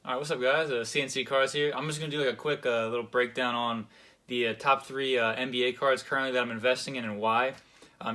All right, what's up, guys? CNC Cards here. I'm just gonna do like a quick little breakdown on the top three NBA cards currently that I'm investing in and why.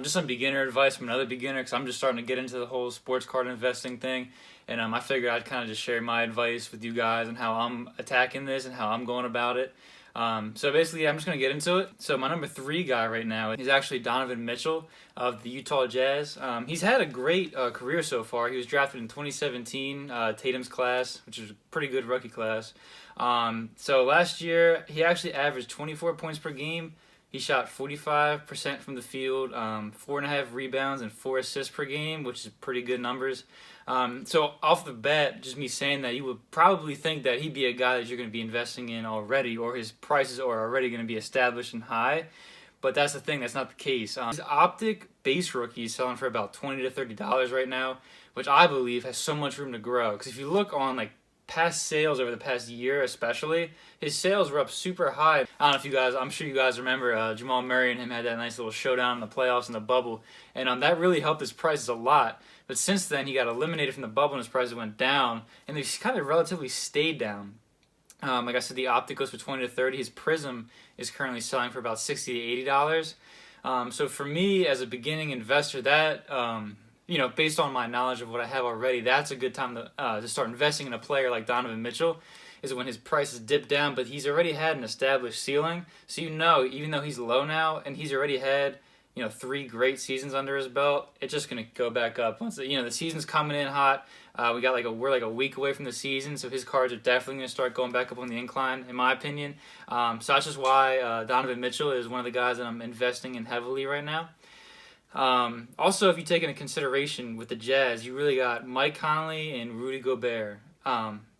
Just some beginner advice from another beginner because I'm just starting to get into the whole sports card investing thing, and I figured I'd kind of just share my advice with you guys and how I'm attacking this and how I'm going about it. So basically, I'm just going to get into it. So my number three guy right now is actually Donovan Mitchell of the Utah Jazz. He's had a great career so far. He was drafted in 2017, Tatum's class, which is a pretty good rookie class. So last year, he actually averaged 24 points per game. He shot 45% from the field, 4.5 rebounds, and 4 assists per game, which is pretty good numbers. So off the bat, just me saying that, you would probably think that he'd be a guy that you're going to be investing in already, or his prices are already going to be established and high. But that's the thing, that's not the case. His Optic base rookie is selling for about $20 to $30 right now, which I believe has so much room to grow. Because if you look on like past sales over the past year especially, his sales were up super high. I don't know if you guys, I'm sure you guys remember Jamal Murray and him had that nice little showdown in the playoffs in the bubble, and that really helped his prices a lot. But since then, he got eliminated from the bubble and his prices went down, and they've kind of relatively stayed down. Like I said, the Optic goes for 20 to 30. His Prism is currently selling for about 60 to $80. So for me as a beginning investor, that based on my knowledge of what I have already, that's a good time to start investing in a player like Donovan Mitchell, is when his prices dip down, but he's already had an established ceiling. So even though he's low now and he's already had 3 great seasons under his belt, it's just gonna go back up once the season's coming in hot. We're like a week away from the season, so his cards are definitely gonna start going back up on the incline, in my opinion. So that's just why Donovan Mitchell is one of the guys that I'm investing in heavily right now. Also, if you take into consideration with the Jazz, you really got Mike Conley and Rudy Gobert.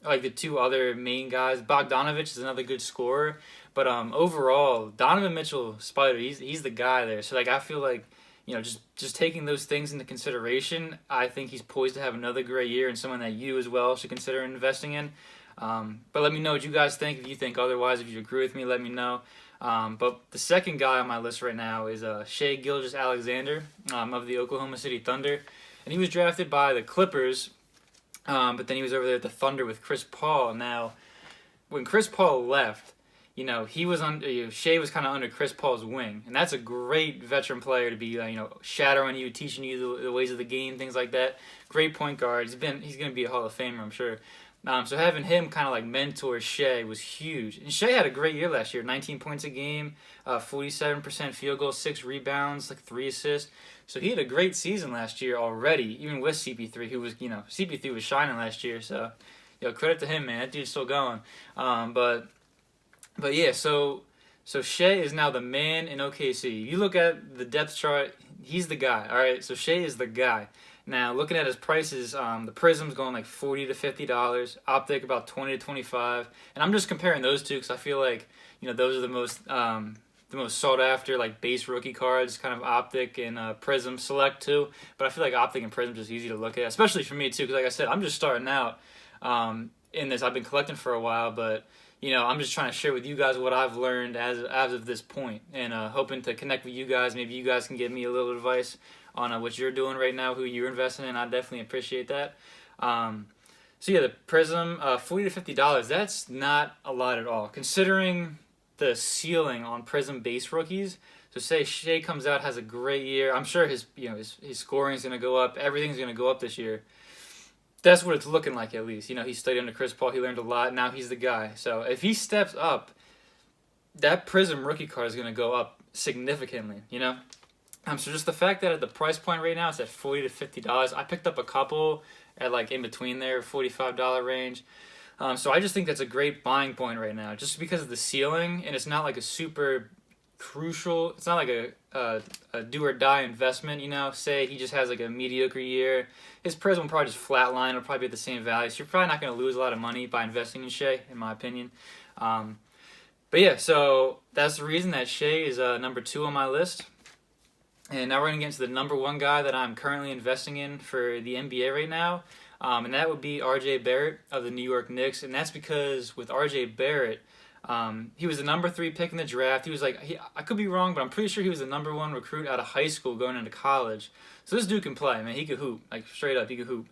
Like the two other main guys. Bogdanovich is another good scorer, but overall, Donovan Mitchell, Spider, he's the guy there. So like I feel like just taking those things into consideration, I think he's poised to have another great year and someone that you as well should consider investing in. But let me know what you guys think. If you think otherwise, if you agree with me, let me know. But the second guy on my list right now is Shea Gilgeous-Alexander of the Oklahoma City Thunder, and he was drafted by the Clippers. But then he was over there at the Thunder with Chris Paul. Now, when Chris Paul left, he was Shea was kind of under Chris Paul's wing, and that's a great veteran player to be, shadowing you, teaching you the ways of the game, things like that. Great point guard. He's going to be a Hall of Famer, I'm sure. So having him kind of like mentor Shea was huge. And Shea had a great year last year, 19 points a game, 47% field goal, 6 rebounds, like 3 assists. So he had a great season last year already, even with CP3, who was, CP3 was shining last year. So, credit to him, man. That dude's still going. But yeah, so Shea is now the man in OKC. You look at the depth chart, he's the guy. All right, so Shea is the guy. Now, looking at his prices, the Prism's going like $40 to $50, Optic about 20 to 25, and I'm just comparing those two because I feel like those are the most sought after like base rookie cards, kind of Optic and Prism Select too. But I feel like Optic and Prism just easy to look at, especially for me too, because like I said, I'm just starting out in this. I've been collecting for a while, but I'm just trying to share with you guys what I've learned as of this point, and hoping to connect with you guys. Maybe you guys can give me a little advice on what you're doing right now, who you're investing in. I definitely appreciate that. So yeah, the Prism, $40 to $50. That's not a lot at all, considering the ceiling on Prism base rookies. So say Shea comes out, has a great year. I'm sure his scoring is going to go up. Everything's going to go up this year. That's what it's looking like, at least. He studied under Chris Paul. He learned a lot. Now he's the guy. So if he steps up, that Prism rookie card is going to go up significantly, So just the fact that at the price point right now, it's at $40 to $50. I picked up a couple at like in between there, $45 range. So I just think that's a great buying point right now, just because of the ceiling, and it's not like a super crucial. It's not like a do or die investment. Say he just has like a mediocre year, his Prism will probably just flatline. It'll probably be at the same value. So you're probably not going to lose a lot of money by investing in Shea, in my opinion. But yeah, so that's the reason that Shea is number 2 on my list. And now we're going to get into the number 1 guy that I'm currently investing in for the NBA right now. And that would be RJ Barrett of the New York Knicks. And that's because with RJ Barrett, He was the number 3 pick in the draft. He was like, I could be wrong, but I'm pretty sure he was the number 1 recruit out of high school going into college. So this dude can play, man. He could hoop, like straight up, he could hoop.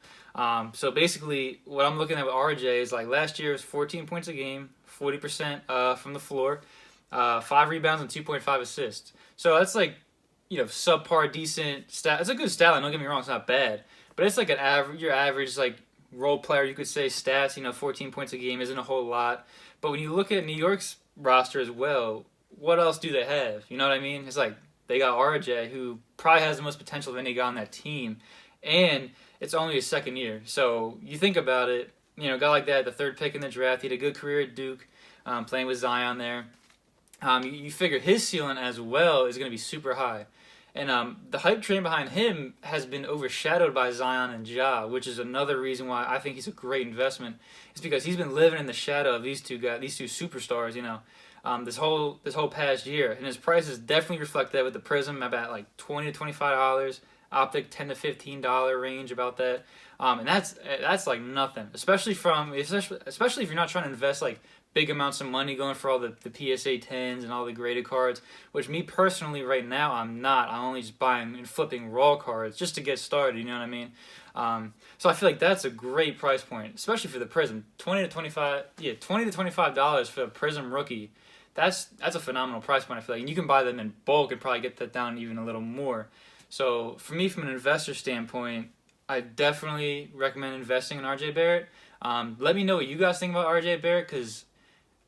So basically, what I'm looking at with RJ is like last year was 14 points a game, 40% from the floor, 5 rebounds and 2.5 assists. So that's like, subpar, decent stat. It's a good stat line. Don't get me wrong, it's not bad, but it's like an average, your average like role player, you could say stats. 14 points a game isn't a whole lot. But when you look at New York's roster as well, what else do they have? You know what I mean? It's like they got RJ, who probably has the most potential of any guy on that team, and it's only his second year. So you think about it, a guy like that, the 3rd pick in the draft, he had a good career at Duke, playing with Zion there. You figure his ceiling as well is going to be super high. And the hype train behind him has been overshadowed by Zion and Ja, which is another reason why I think he's a great investment. It's because he's been living in the shadow of these two guys, these two superstars, this whole past year, and his prices definitely reflect that with the Prism about like $20 to $25, Optic $10 to $15 range, about that, and that's like nothing, especially if you're not trying to invest like big amounts of money going for all the PSA 10s and all the graded cards, which me personally right now I'm not. I'm only just buying and flipping raw cards just to get started, you know what I mean? So I feel like that's a great price point, especially for the Prism. $20 to $25 for a Prism rookie. That's a phenomenal price point, I feel like. And you can buy them in bulk and probably get that down even a little more. So for me, from an investor standpoint, I definitely recommend investing in RJ Barrett. Let me know what you guys think about RJ Barrett, because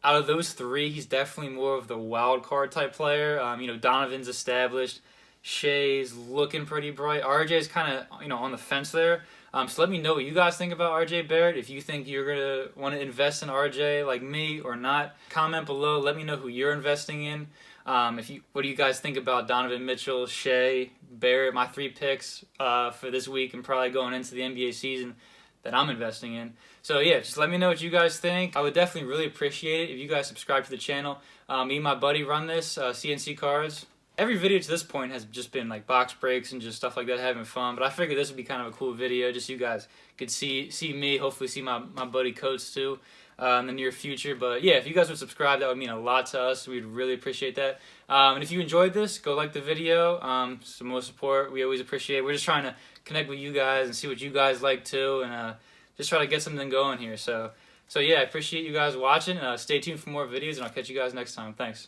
out of those 3, he's definitely more of the wild card type player. Donovan's established. Shea's looking pretty bright. RJ's kind of, on the fence there. So let me know what you guys think about RJ Barrett. If you think you're going to want to invest in RJ like me or not, comment below. Let me know who you're investing in. What do you guys think about Donovan Mitchell, Shea, Barrett, my 3 picks for this week and probably going into the NBA season that I'm investing in. So yeah, just let me know what you guys think. I would definitely really appreciate it if you guys subscribe to the channel. Me and my buddy run this, CNC Cards. Every video to this point has just been like box breaks and just stuff like that, having fun. But I figured this would be kind of a cool video, just so you guys could see me, hopefully see my buddy Coates too in the near future. But yeah, if you guys would subscribe, that would mean a lot to us. We'd really appreciate that. And if you enjoyed this, go like the video. Some more support, we always appreciate. We're just trying to connect with you guys and see what you guys like too, and just try to get something going here. So yeah, I appreciate you guys watching. Stay tuned for more videos, and I'll catch you guys next time. Thanks.